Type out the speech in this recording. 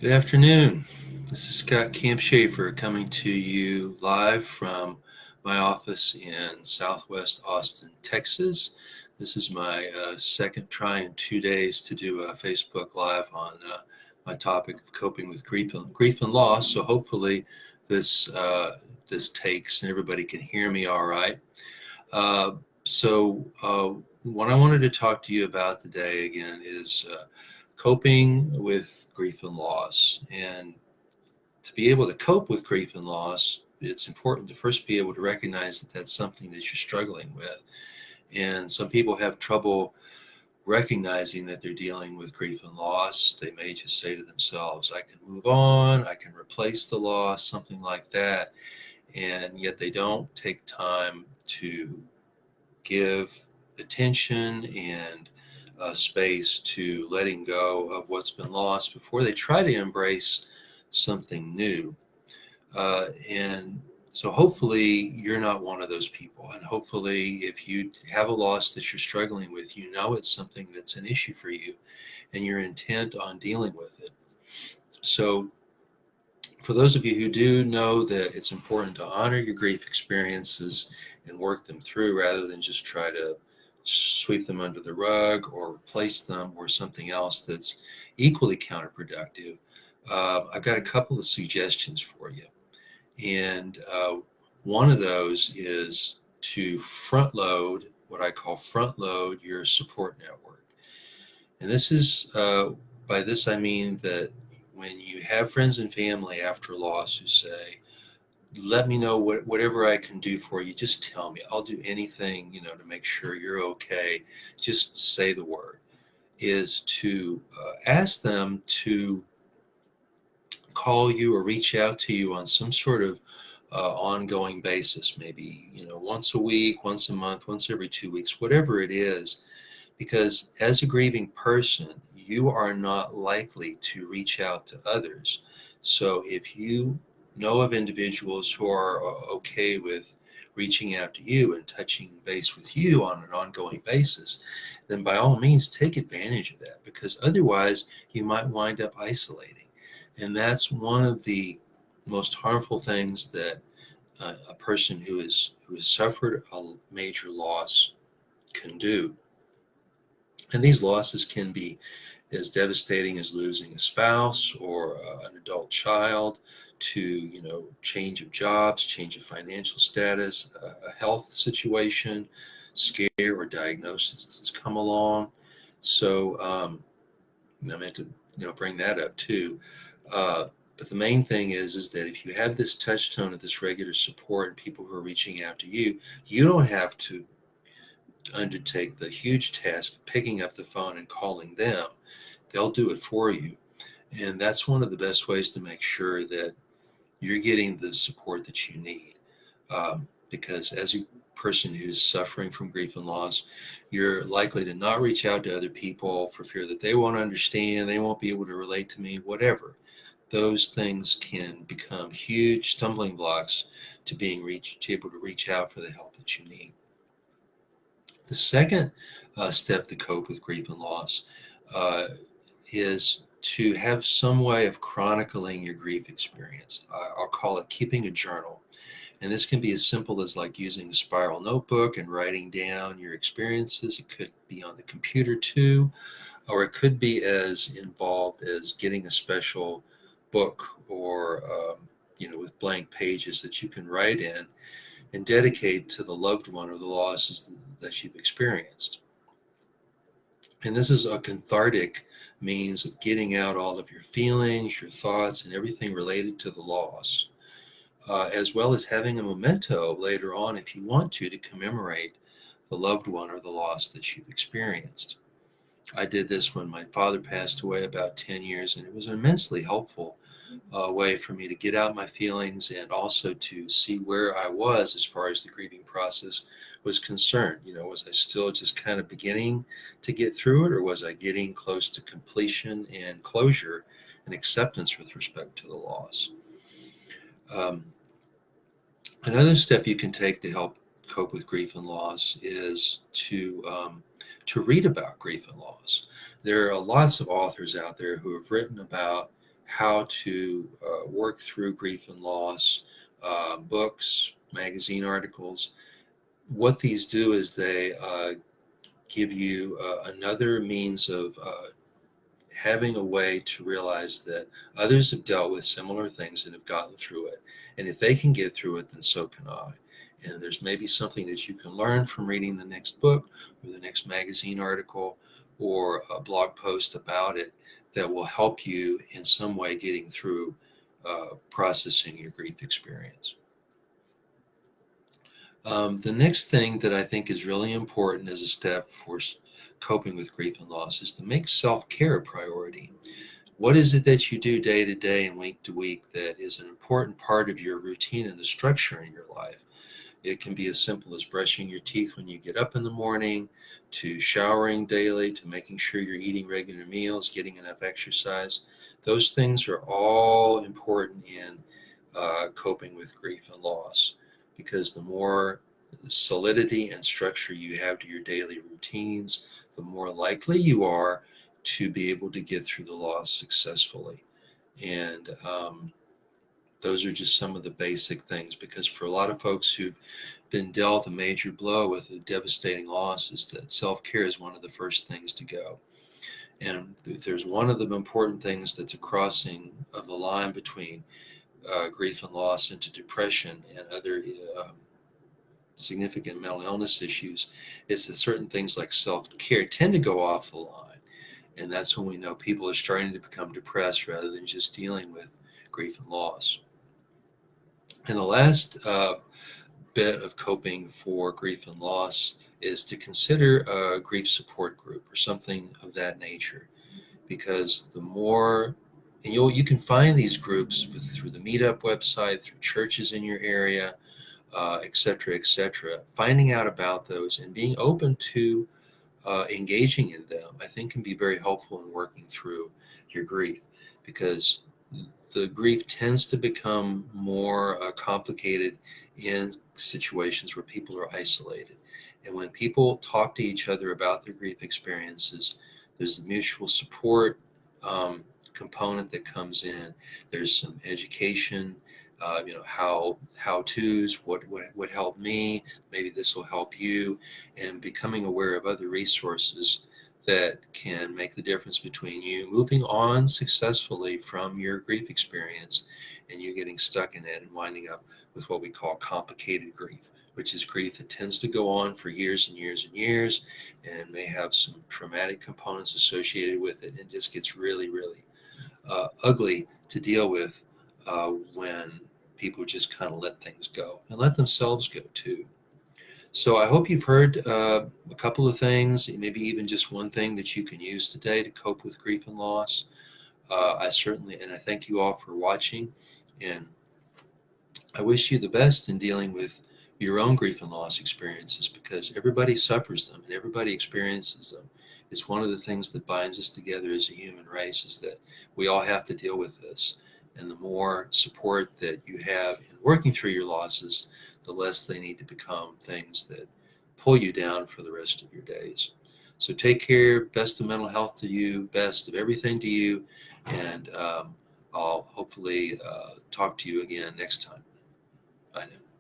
Good afternoon. This is Scott Camp Schaefer coming to you live from my office in Southwest Austin, Texas. This is my second try in 2 days to do a Facebook Live on my topic of coping with grief and loss. So hopefully this takes and everybody can hear me all right. Uh, so what I wanted to talk to you about today again is coping with grief and loss. And to be able to cope with grief and loss, it's important to first be able to recognize that that's something that you're struggling with. And some people have trouble recognizing that they're dealing with grief and loss. They may just say to themselves, I can move on, I can replace the loss, something like that. And yet they don't take time to give attention and space to letting go of what's been lost before they try to embrace something new. And so hopefully you're not one of those people. And hopefully if you have a loss that you're struggling with, you know it's something that's an issue for you and you're intent on dealing with it. So for those of you who do know that it's important to honor your grief experiences and work them through rather than just try to sweep them under the rug or replace them or something else that's equally counterproductive, I've got a couple of suggestions for you. And one of those is to front load, what I call front load your support network. And this is, by this I mean that when you have friends and family after a loss who say, let me know whatever I can do for you, just tell me. I'll do anything, to make sure you're okay. Just say the word. Is to ask them to call you or reach out to you on some sort of ongoing basis, maybe, once a week, once a month, once every 2 weeks, whatever it is, because as a grieving person, you are not likely to reach out to others. So if you know of individuals who are okay with reaching out to you and touching base with you on an ongoing basis, then by all means take advantage of that, because otherwise you might wind up isolating. And that's one of the most harmful things that a person who has suffered a major loss can do. And these losses can be as devastating as losing a spouse or an adult child, to change of jobs, change of financial status, a health situation, scare or diagnosis that's come along. So I meant to bring that up too. Uh, but the main thing is that if you have this touchstone of this regular support and people who are reaching out to you, you don't have to undertake the huge task of picking up the phone and calling them. They'll do it for you. And that's one of the best ways to make sure that you're getting the support that you need. Because as a person who's suffering from grief and loss, you're likely to not reach out to other people for fear that they won't understand, they won't be able to relate to me, whatever. Those things can become huge stumbling blocks to able to reach out for the help that you need. The second step to cope with grief and loss uh, is to have some way of chronicling your grief experience. I'll call it keeping a journal. And this can be as simple as like using a spiral notebook and writing down your experiences. It could be on the computer too, or it could be as involved as getting a special book or, with blank pages that you can write in and dedicate to the loved one or the losses that you've experienced. And this is a cathartic means of getting out all of your feelings, your thoughts, and everything related to the loss, as well as having a memento later on if you want to commemorate the loved one or the loss that you've experienced. I did this when my father passed away about 10 years, and it was immensely helpful way for me to get out my feelings and also to see where I was as far as the grieving process was concerned. Was I still just kind of beginning to get through it, or was I getting close to completion and closure and acceptance with respect to the loss? Um, Another step you can take to help cope with grief and loss is to read about grief and loss. There are lots of authors out there who have written about how to work through grief and loss, books, magazine articles. What these do is they give you another means of having a way to realize that others have dealt with similar things and have gotten through it. And if they can get through it, then so can I. And there's maybe something that you can learn from reading the next book or the next magazine article or a blog post about it that will help you in some way getting through processing your grief experience. The next thing that I think is really important as a step for coping with grief and loss is to make self-care a priority. What is it that you do day to day and week to week that is an important part of your routine and the structure in your life? It can be as simple as brushing your teeth when you get up in the morning, to showering daily, to making sure you're eating regular meals, getting enough exercise. Those things are all important in coping with grief and loss, because the more solidity and structure you have to your daily routines, the more likely you are to be able to get through the loss successfully. And those are just some of the basic things, because for a lot of folks who've been dealt a major blow with a devastating loss, is that self-care is one of the first things to go. And if there's one of the important things that's a crossing of the line between grief and loss into depression and other significant mental illness issues, is that certain things like self-care tend to go off the line. And that's when we know people are starting to become depressed rather than just dealing with grief and loss. And the last bit of coping for grief and loss is to consider a grief support group or something of that nature, because the more, and you can find these groups through the Meetup website, through churches in your area, et cetera, et cetera. Finding out about those and being open to engaging in them, I think, can be very helpful in working through your grief, because the grief tends to become more complicated in situations where people are isolated. And when people talk to each other about their grief experiences, there's the mutual support component that comes in. There's some education, how-tos, what would help me, maybe this will help you, and becoming aware of other resources that can make the difference between you moving on successfully from your grief experience and you getting stuck in it and winding up with what we call complicated grief, which is grief that tends to go on for years and years and years and may have some traumatic components associated with it, and just gets really, really ugly to deal with when people just kind of let things go and let themselves go too. So I hope you've heard a couple of things, maybe even just one thing that you can use today to cope with grief and loss. I thank you all for watching, and I wish you the best in dealing with your own grief and loss experiences, because everybody suffers them and everybody experiences them. It's one of the things that binds us together as a human race, is that we all have to deal with this. And the more support that you have in working through your losses, the less they need to become things that pull you down for the rest of your days. So take care, best of mental health to you, best of everything to you, and I'll hopefully talk to you again next time. Bye now.